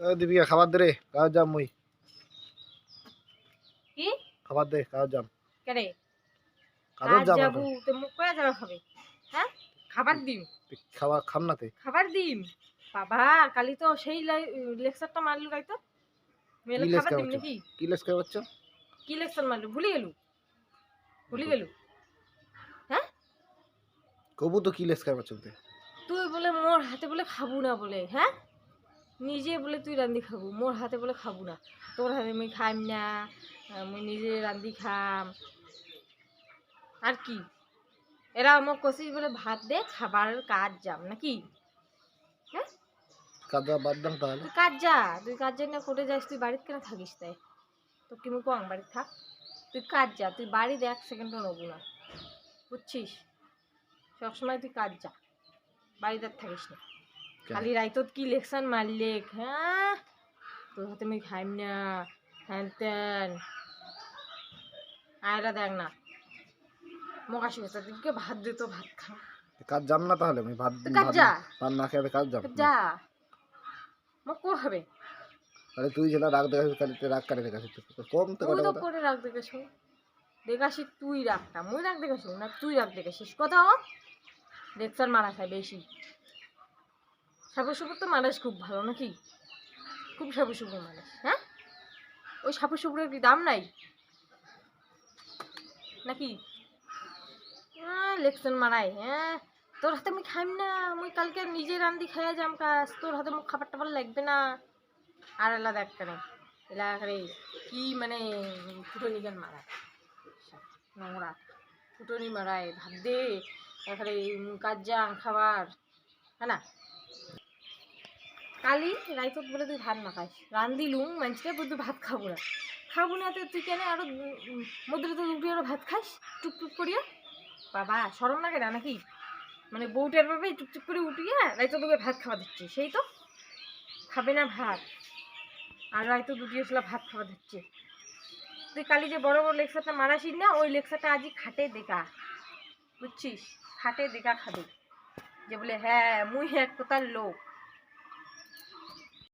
দীপিকা খাবার দে রে, কাজ যাম মুই। কি খাবার দে, কাজ যাম। কেরে কাজত কাজ যাম যাবো এখন। তো মুখ কয়া যাবে খাবে? হ্যাঁ খাবার দিম খাবার খাম না তে। খাবার দিম বাবা কালি তো সেই লেকচারটা মারলু তাই তো কি মেলে লেস খাবার দিম খাওয়াচ্ছ? নাকি কি লেস খাওয়াচ্ছ? কি লেকচার মারলু ভুলি গেলু হ্যাঁ কবু তো কি লেস খাওয়াচ্ছ তে? তুই বলে মোর হাতে বলে খাবো না বলে হ্যাঁ নিজে বলে তুই রান্ধি খাবো মোর হাতে বলে খাবো না তোর হাতে মুই খাইম না মুই নিজে রান্ধি খাম আর কি এরা আমার কষিস বলে ভাত দে খাবারের কাজ যাম নাকি হ্যাঁ কাজ বাদ দাম তাহলে। তুই কাজ যাই না করে যাস তুই বাড়িতে কেন থাকিস তাই তো কি মুই কম বাড়িতে থাক তুই কাজ যা তুই বাড়িতে এক সেকেন্ডও নেবো না বুঝছিস সবসময় তুই কাজ যা বাড়িতে আর থাকিস না খালি রাইতত কি লেকশন মারলে হ্যাঁ তোর হাতে আমি খাইম না হ্যান ত্যান আয়রা দেখ না মকাশি হচ্ছে তুই ভাত দে তো ভাত খা কাজ যাম না তাহলে আমি ভাত কাজ যা ভাত না খেয়ে কাজ যাম। যা মোক কো হবে তাহলে তুই যেটা রাগ দেখাচ্ছিস তাহলে তুই রাগ কাটে দেখাচ্ছিস কম তো তুই কথা তো কথা। করে রাখ দেখাস দেখাসি তুই রাখটা মুই রাখ দেখাস না তুই রাখ দেখাসিস কথা হ লেকচার মারা খায় বেশি সাপের সুপুর তো মানুষ খুব ভালো নাকি খুব সাপের সুপুর মানুষ হ্যাঁ ওই সাপের সুপুরের কি দাম নাই নাকি লেকচার মারাই হ্যাঁ তোর হাতে আমি খাইম না মুই কালকে নিজে রান্ধি খাইয়া যাম কাজ তোর হাতে মুখ খাবার টাবার লাগবে না আর এলা দেখ কেন এলা করে কি মানে ফুটনি গান মারায় নোংরা ফুটনি মারায় ভাত দে এখানে কাজ যাম খাবার হ্যাঁ না কালি রাইতত বলে তুই ভাত না খাইস রান্দিলুম মানুষকে তুই ভাত খাবো না তো তুই কেন আরো মধ্যে তো উঠে আরো ভাত খাইস টুকটুক করিয়া বাবা সরম লাগে না নাকি মানে বউটার ভাবে টুকটুক করে উঠিয়ে রাইতো তোকে ভাত খাওয়া দিচ্ছে সেই তো খাবে না ভাত আর রাইতো দুটিয়েছিল ভাত খাওয়া দিচ্ছে তুই কালি যে বড় বড় লেকচারটা মারাসিস না ওই লেকচারটা আজই খাটে দেখা বুঝছিস খাটে দেখা খাবে যে বলে হ্যাঁ মুই এক কথার লোক